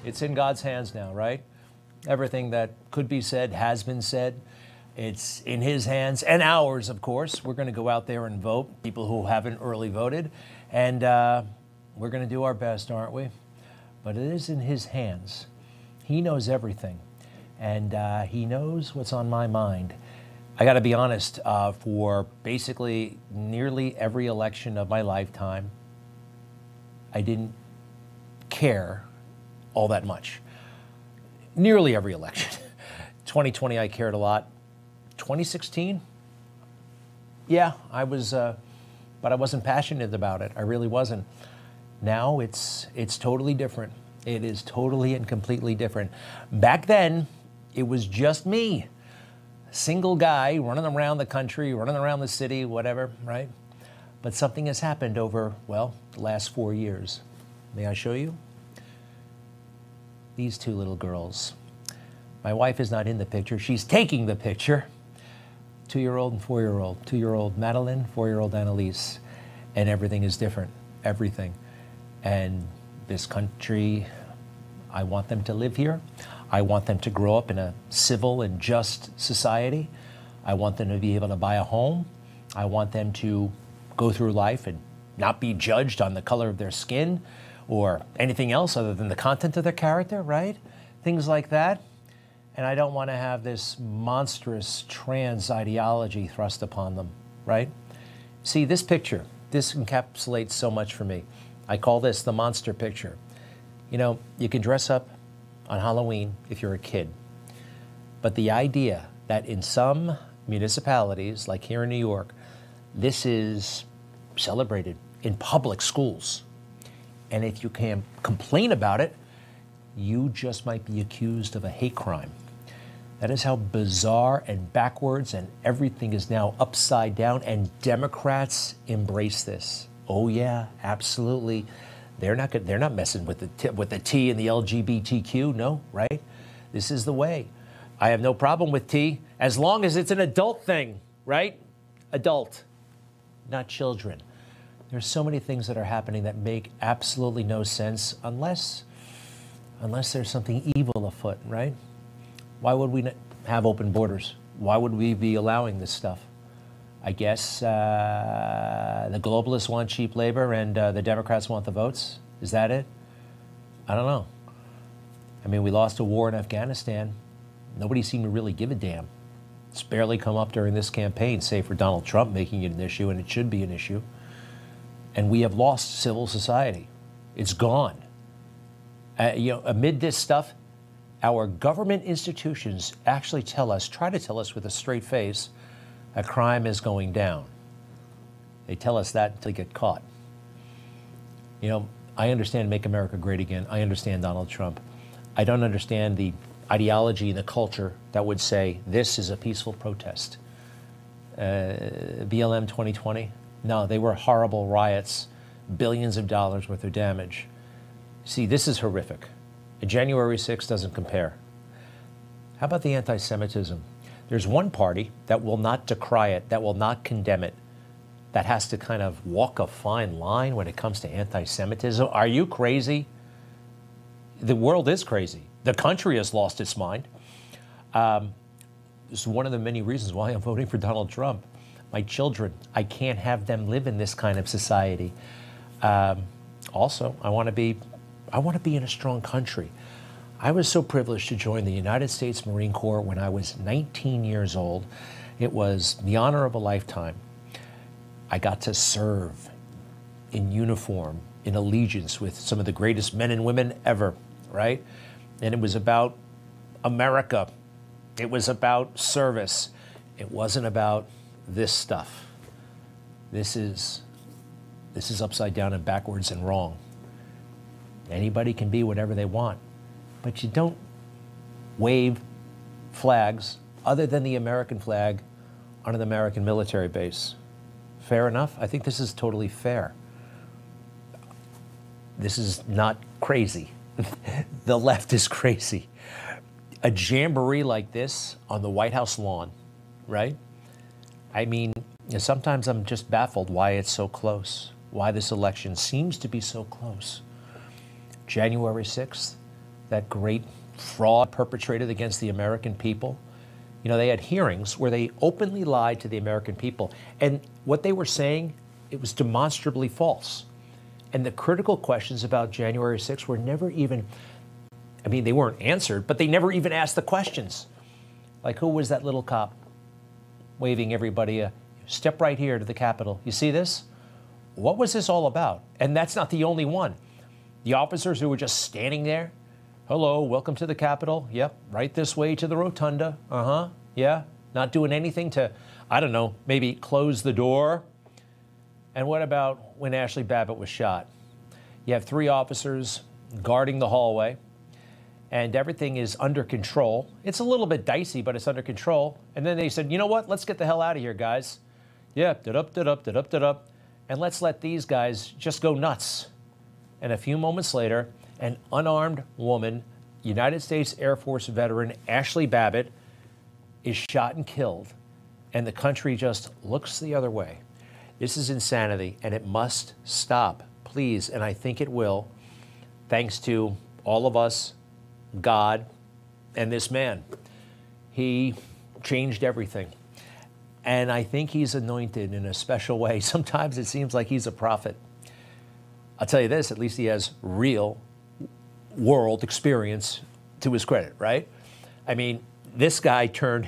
It's in God's hands now, right? Everything that could be said has been said. It's in his hands and ours, of course. We're going to go out there and vote, people who haven't early voted. And we're going to do our best, aren't we? But it is in his hands. He knows everything. And he knows what's on my mind. I got to be honest, for basically nearly every election of my lifetime, I didn't care all that much. Nearly every election. 2020, I cared a lot. 2016, yeah, I was, but I wasn't passionate about it. I really wasn't. Now it's totally different. It is totally and completely different. Back then, it was just me. Single guy running around the country, running around the city, whatever, right? But something has happened over, well, the last 4 years. May I show you? These two little girls. My wife is not in the picture. She's taking the picture. 2-year-old and 4-year-old. 2-year-old Madeline, 4-year-old Annalise. And everything is different. Everything. And this country, I want them to live here. I want them to grow up in a civil and just society. I want them to be able to buy a home. I want them to go through life and not be judged on the color of their skin or anything else other than the content of their character, right? Things like that. And I don't want to have this monstrous trans ideology thrust upon them, right? See, this picture, this encapsulates so much for me. I call this the monster picture. You know, you can dress up on Halloween if you're a kid. But the idea that in some municipalities, like here in New York, this is celebrated in public schools. And if you can complain about it, you just might be accused of a hate crime. That is how bizarre and backwards, and everything is now upside down, and Democrats embrace this. Oh yeah, absolutely. They're not messing with the T and the LGBTQ, no, right? This is the way. I have no problem with T as long as it's an adult thing, right? Adult, not children. There's so many things that are happening that make absolutely no sense unless there's something evil afoot, right? Why would we not have open borders? Why would we be allowing this stuff? I guess the globalists want cheap labor and the Democrats want the votes. Is that it? I don't know. I mean, we lost a war in Afghanistan. Nobody seemed to really give a damn. It's barely come up during this campaign, save for Donald Trump making it an issue, and it should be an issue. And we have lost civil society. It's gone. You know, amid this stuff, our government institutions actually try to tell us with a straight face that crime is going down. They tell us that until they get caught. You know, I understand Make America Great Again. I understand Donald Trump. I don't understand the ideology and the culture that would say this is a peaceful protest. BLM 2020? No, they were horrible riots, billions of dollars worth of damage. See, this is horrific. January 6th doesn't compare. How about the anti-Semitism? There's one party that will not decry it, that will not condemn it, that has to kind of walk a fine line when it comes to anti-Semitism. Are you crazy? The world is crazy. The country has lost its mind. This is one of the many reasons why I'm voting for Donald Trump. My children, I can't have them live in this kind of society. Also, I want to be in a strong country. I was so privileged to join the United States Marine Corps when I was 19 years old. It was the honor of a lifetime. I got to serve in uniform, in allegiance with some of the greatest men and women ever, right? And it was about America. It was about service. It wasn't about this stuff. This is upside down and backwards and wrong. Anybody can be whatever they want, but you don't wave flags other than the American flag on an American military base. Fair enough? I think this is totally fair. This is not crazy. The left is crazy. A jamboree like this on the White House lawn, right? I mean, sometimes I'm just baffled why it's so close, why this election seems to be so close. January 6th, that great fraud perpetrated against the American people. You know, they had hearings where they openly lied to the American people. And what they were saying, it was demonstrably false. And the critical questions about January 6th were never even, I mean, they weren't answered, but they never even asked the questions. Like, who was that little cop waving everybody, step right here to the Capitol? You see this? What was this all about? And that's not the only one. The officers who were just standing there, hello, welcome to the Capitol. Yep, right this way to the rotunda. Yeah, not doing anything to, I don't know, maybe close the door. And what about when Ashley Babbitt was shot? You have 3 officers guarding the hallway, and everything is under control. It's a little bit dicey, but it's under control. And then they said, you know what? Let's get the hell out of here, guys. Yeah, da-dup. And let's let these guys just go nuts. And a few moments later, an unarmed woman, United States Air Force veteran Ashley Babbitt, is shot and killed. And the country just looks the other way. This is insanity, and it must stop, please. And I think it will, thanks to all of us, God, and this man. He changed everything. And I think he's anointed in a special way. Sometimes it seems like he's a prophet. I'll tell you this, at least he has real world experience to his credit, right? I mean, this guy turned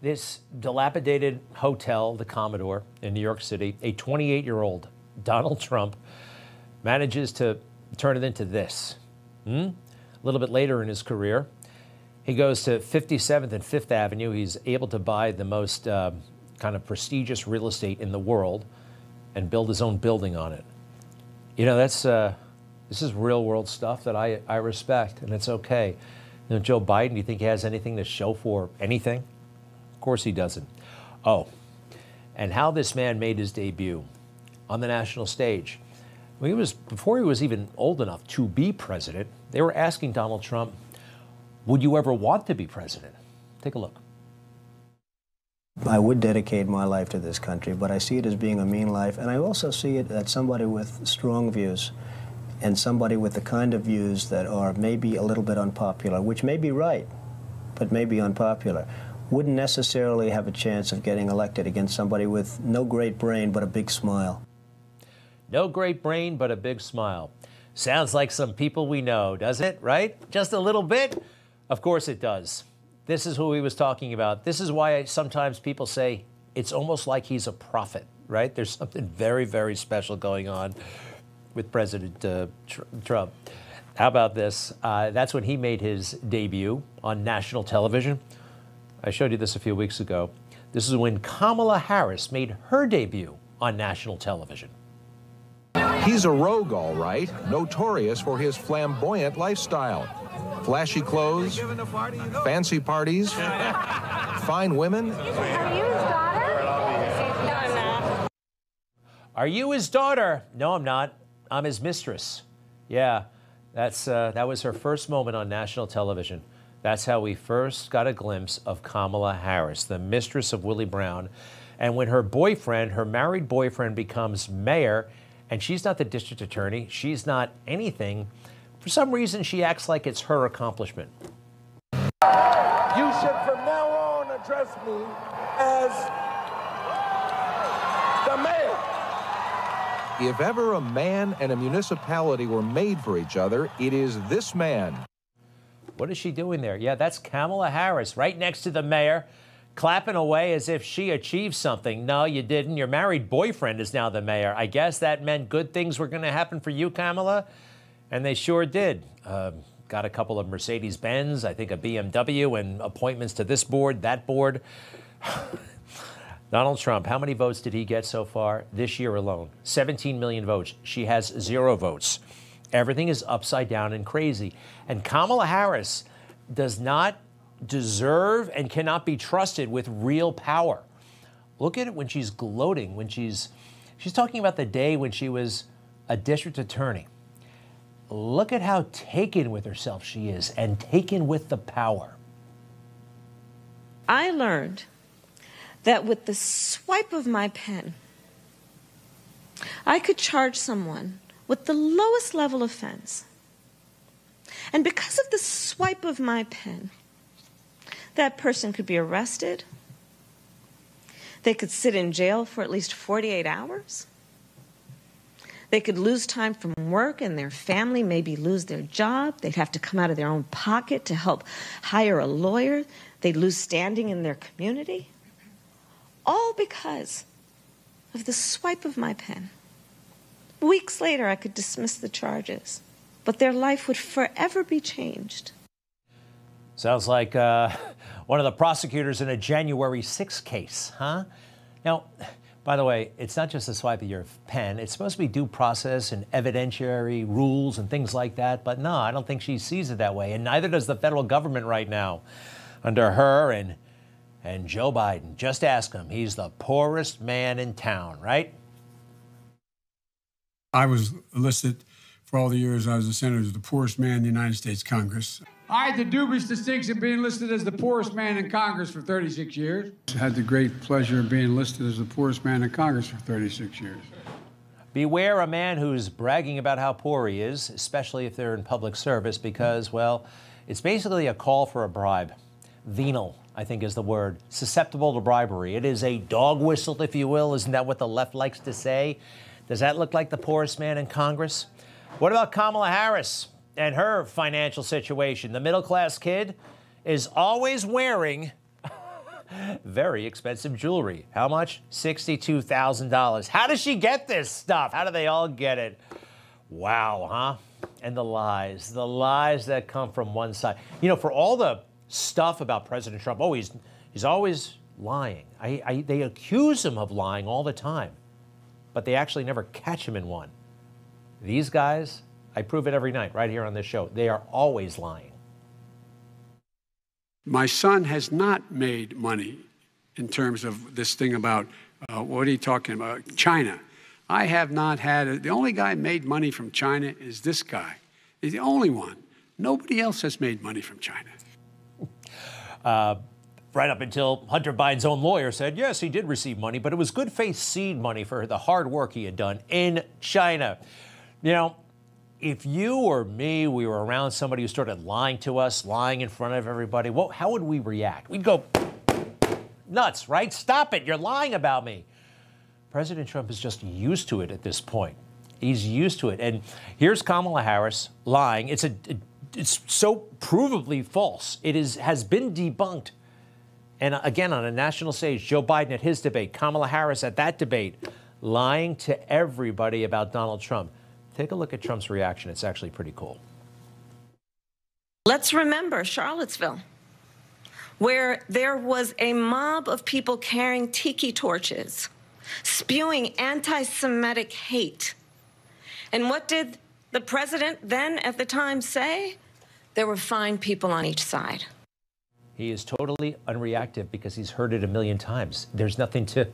this dilapidated hotel, the Commodore in New York City, a 28-year-old Donald Trump manages to turn it into this. A little bit later in his career, he goes to 57th and 5th Avenue. He's able to buy the most kind of prestigious real estate in the world and build his own building on it. You know, that's this is real world stuff that I respect, and it's okay. You know, Joe Biden, do you think he has anything to show for anything? Of course he doesn't. Oh, and how this man made his debut on the national stage. Well, before he was even old enough to be president, they were asking Donald Trump, would you ever want to be president? Take a look. I would dedicate my life to this country, but I see it as being a mean life, and I also see it as somebody with strong views and somebody with the kind of views that are maybe a little bit unpopular, which may be right, but may be unpopular, wouldn't necessarily have a chance of getting elected against somebody with no great brain but a big smile. No great brain, but a big smile. Sounds like some people we know, doesn't it, right? Just a little bit? Of course it does. This is who he was talking about. This is why sometimes people say it's almost like he's a prophet, right? There's something very, very special going on with President Trump. How about this? That's when he made his debut on national television. I showed you this a few weeks ago. This is when Kamala Harris made her debut on national television. He's a rogue, all right, notorious for his flamboyant lifestyle. Flashy clothes, fancy parties, fine women. Are you his daughter? No, I'm not. Are you his daughter? No, I'm not. I'm his mistress. Yeah, that was her first moment on national television. That's how we first got a glimpse of Kamala Harris, the mistress of Willie Brown. And when her boyfriend, her married boyfriend, becomes mayor, and she's not the district attorney, she's not anything, for some reason she acts like it's her accomplishment. You should from now on address me as the mayor. If ever a man and a municipality were made for each other, it is this man. What is she doing there? Yeah, that's Kamala Harris right next to the mayor, clapping away as if she achieved something. No, you didn't. Your married boyfriend is now the mayor. I guess that meant good things were going to happen for you, Kamala. And they sure did. Got a couple of Mercedes-Benz, I think a BMW, and appointments to this board, that board. Donald Trump, how many votes did he get so far this year alone? 17 million votes. She has 0 votes. Everything is upside down and crazy. And Kamala Harris does not deserve and cannot be trusted with real power. Look at it when she's gloating, when she's talking about the day when she was a district attorney. Look at how taken with herself she is and taken with the power. I learned that with the swipe of my pen, I could charge someone with the lowest level offense And because of the swipe of my pen, that person could be arrested. They could sit in jail for at least 48 hours. They could lose time from work, and their family maybe lose their job. They'd have to come out of their own pocket to help hire a lawyer. They'd lose standing in their community. All because of the swipe of my pen. Weeks later, I could dismiss the charges, but their life would forever be changed. Sounds like one of the prosecutors in a January 6th case, huh? Now, by the way, it's not just a swipe of your pen. It's supposed to be due process and evidentiary rules and things like that. But no, I don't think she sees it that way. And neither does the federal government right now under her and Joe Biden. Just ask him. He's the poorest man in town, right? I was listed for all the years I was a senator as the poorest man in the United States Congress. I had the dubious distinction of being listed as the poorest man in Congress for 36 years. I had the great pleasure of being listed as the poorest man in Congress for 36 years. Beware a man who's bragging about how poor he is, especially if they're in public service, because, well, it's basically a call for a bribe. Venal, I think, is the word. Susceptible to bribery. It is a dog whistle, if you will. Isn't that what the left likes to say? Does that look like the poorest man in Congress? What about Kamala Harris and her financial situation? The middle-class kid is always wearing very expensive jewelry. How much? $62,000. How does she get this stuff? How do they all get it? Wow, huh? And the lies that come from one side. You know, for all the stuff about President Trump, he's always lying. They accuse him of lying all the time, but they actually never catch him in one. These guys, I prove it every night right here on this show. They are always lying. My son has not made money in terms of this thing about, what are you talking about, China. I have not had, the only guy made money from China is this guy. He's the only one. Nobody else has made money from China. Right up until Hunter Biden's own lawyer said, yes, he did receive money, but it was good faith seed money for the hard work he had done in China. You know, if you or me, we were around somebody who started lying to us, lying in front of everybody, how would we react? We'd go nuts, right? Stop it. You're lying about me. President Trump is just used to it at this point. He's used to it. And here's Kamala Harris lying. It's so provably false. It has been debunked. And again, on a national stage, Joe Biden at his debate, Kamala Harris at that debate, lying to everybody about Donald Trump. Take a look at Trump's reaction. It's actually pretty cool. Let's remember Charlottesville, where there was a mob of people carrying tiki torches, spewing anti-Semitic hate. And what did the president then at the time say? There were fine people on each side. He is totally unreactive because he's heard it a million times. There's nothing to...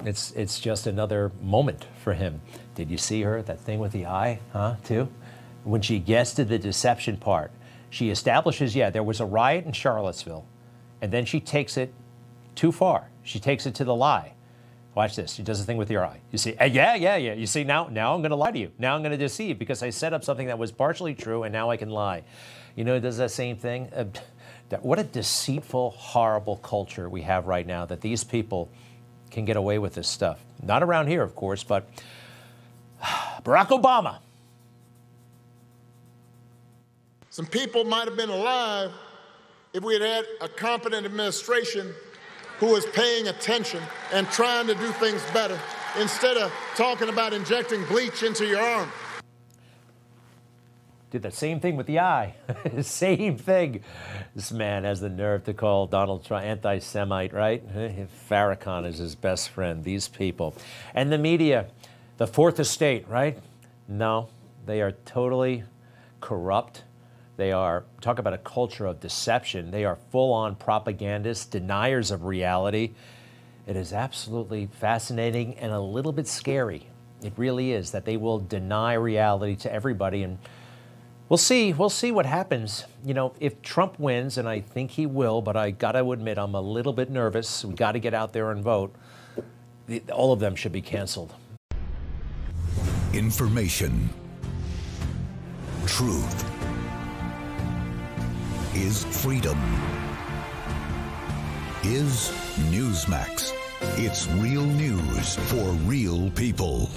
It's just another moment for him. Did you see her, that thing with the eye, too? When she gets to the deception part, she establishes, there was a riot in Charlottesville, and then she takes it too far. She takes it to the lie. Watch this. She does the thing with your eye. You see, yeah. You see, now I'm going to lie to you. Now I'm going to deceive because I set up something that was partially true, and now I can lie. You know, it does that same thing. What a deceitful, horrible culture we have right now that these people can get away with this stuff. Not around here, of course, but Barack Obama. Some people might have been alive if we had had a competent administration who was paying attention and trying to do things better instead of talking about injecting bleach into your arm. Did the same thing with the eye. Same thing. This man has the nerve to call Donald Trump anti-Semite, right? Farrakhan is his best friend, these people. And the media, the fourth estate, right? No, they are totally corrupt. They are, talk about a culture of deception. They are full-on propagandists, deniers of reality. It is absolutely fascinating and a little bit scary. It really is that they will deny reality to everybody. And we'll see what happens. You know, if Trump wins, and I think he will, but I got to admit I'm a little bit nervous. We got to get out there and vote. All of them should be canceled. Information, truth, is freedom. Is Newsmax. It's real news for real people.